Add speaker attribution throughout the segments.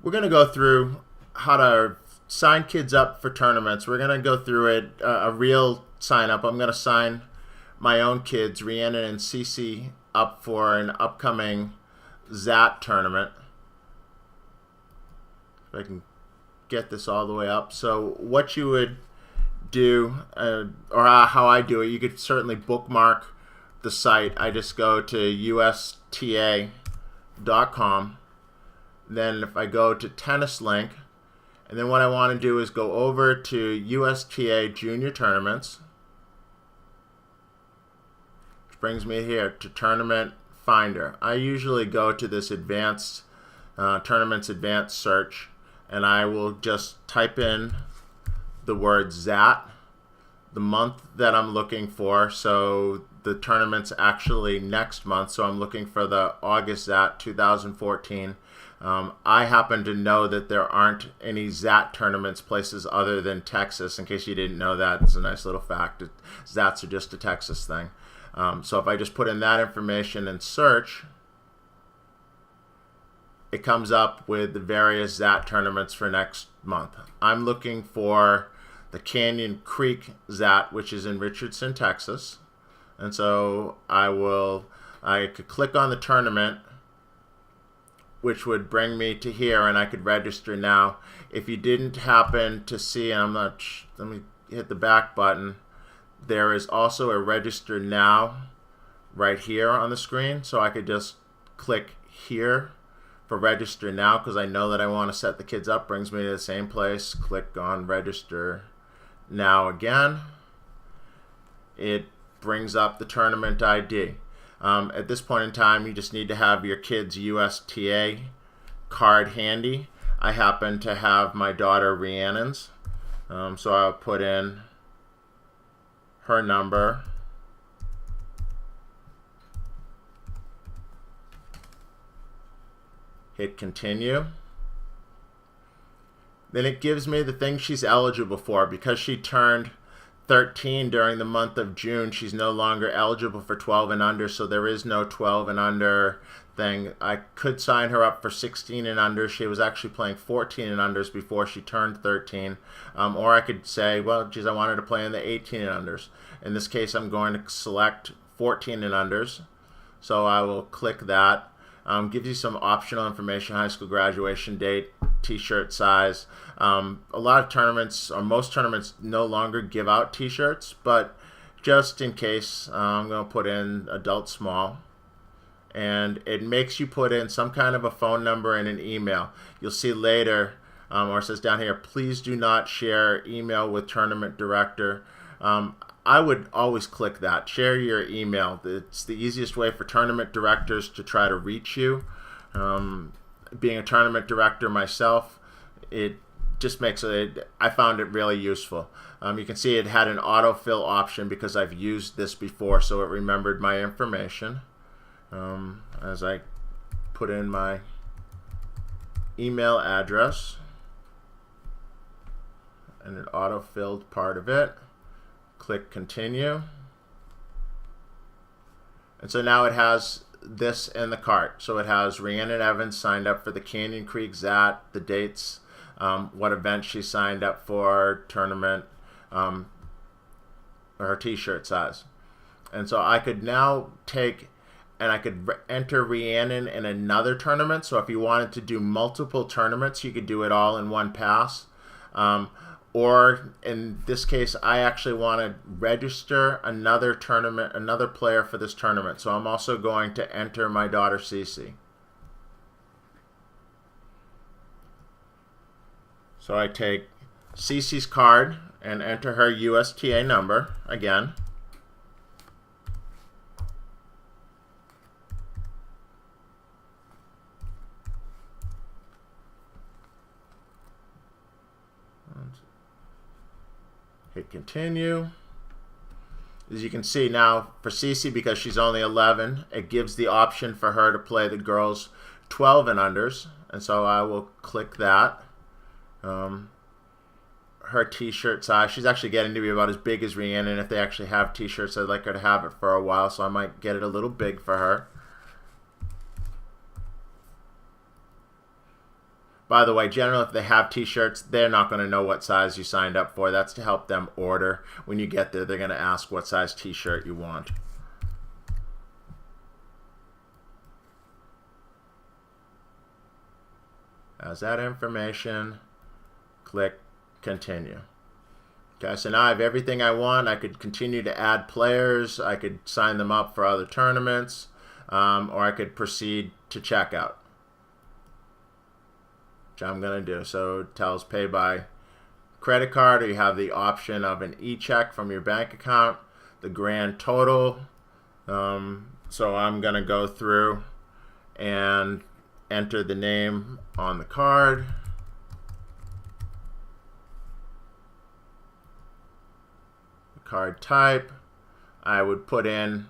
Speaker 1: We're going to go through how to sign kids up for tournaments. We're going to go through it, a real sign up. I'm going to sign my own kids, Rhiannon and Cece, up for an upcoming ZAT tournament. If I can get this all the way up. So what you would do, or how I do it, you could certainly bookmark the site. I just go to USTA.com. Then if I go to tennis link, and then what I want to do is go over to USTA Junior Tournaments, which brings me here to Tournament Finder. I usually go to this advanced Tournaments Advanced search, and I will just type in the word ZAT, the month that I'm looking for. So the tournament's actually next month, so I'm looking for the August ZAT 2014. I happen to know that there aren't any ZAT tournaments places other than Texas. In case you didn't know that, it's a nice little fact. ZATs are just a Texas thing. So if I just put in that information and search, it comes up with the various ZAT tournaments for next month. I'm looking for the Canyon Creek ZAT, which is in Richardson, Texas. And so I could click on the tournament, which would bring me to here, and I could register now. If you didn't happen to see, and let me hit the back button, there is also a register now right here on the screen. So I could just click here for register now, because I know that I want to set the kids up. Brings me to the same place. Click on register now again. It brings up the tournament ID. At this point in time, you just need to have your kid's USTA card handy. I happen to have my daughter Rhiannon's, so I'll put in her number. Hit continue. Then it gives me the thing she's eligible for. Because she turned 13 during the month of June, she's no longer eligible for 12 and under, so there is no 12 and under thing. I could sign her up for 16 and under. She was actually playing 14 and unders before she turned 13. Or I could say, well, geez, I wanted to play in the 18 and unders. In this case, I'm going to select 14 and unders, so I will click that. Gives you some optional information: high school graduation date, t-shirt size. A lot of tournaments, or most tournaments, no longer give out t-shirts, but just in case, I'm going to put in adult small, and it makes you put in some kind of a phone number and an email. You'll see later, or it says down here, please do not share email with tournament director. I would always click that. Share your email. It's the easiest way for tournament directors to try to reach you. Being a tournament director myself, it just makes it, I found it really useful. You can see it had an autofill option because I've used this before, so it remembered my information. As I put in my email address, and it autofilled part of it. Click continue. And so now it has this in the cart. So it has Rhiannon Evans signed up for the Canyon Creek ZAT, the dates, what event she signed up for, tournament, or her t-shirt size. And so I could now take, and I could enter Rhiannon in another tournament. So if you wanted to do multiple tournaments, you could do it all in one pass. Or in this case, I actually want to register another tournament, another player for this tournament. So I'm also going to enter my daughter Cece. So I take Cece's card and enter her USTA number again. Hit continue. As you can see now, for Cece, because she's only 11, it gives the option for her to play the girls 12 and unders, and so I will click that. Her t-shirt size, she's actually getting to be about as big as Rhiannon. If they actually have t-shirts, I'd like her to have it for a while, so I might get it a little big for her. By the way, generally, if they have t-shirts, they're not going to know what size you signed up for. That's to help them order. When you get there, they're going to ask what size t-shirt you want. As that information, click continue. Okay, so now I have everything I want. I could continue to add players. I could sign them up for other tournaments, or I could proceed to checkout, which I'm going to do. So it tells pay by credit card, or you have the option of an e-check from your bank account, the grand total. So I'm going to go through and enter the name on the card. The card type. I would put in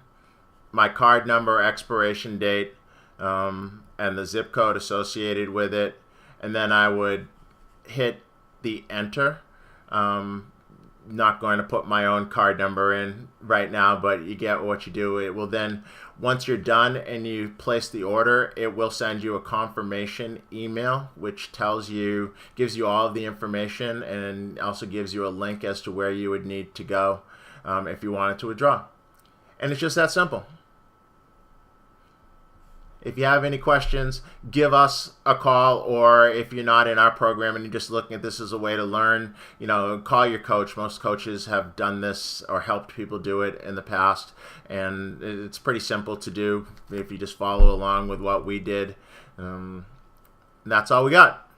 Speaker 1: my card number, expiration date, and the zip code associated with it. And then I would hit the enter. Not going to put my own card number in right now, but you get what you do. It will then, once you're done and you place the order, it will send you a confirmation email, which tells you, gives you all of the information, and also gives you a link as to where you would need to go if you wanted to withdraw. And it's just that simple. If you have any questions, give us a call, or if you're not in our program and you're just looking at this as a way to learn, call your coach. Most coaches have done this or helped people do it in the past, and it's pretty simple to do if you just follow along with what we did. That's all we got.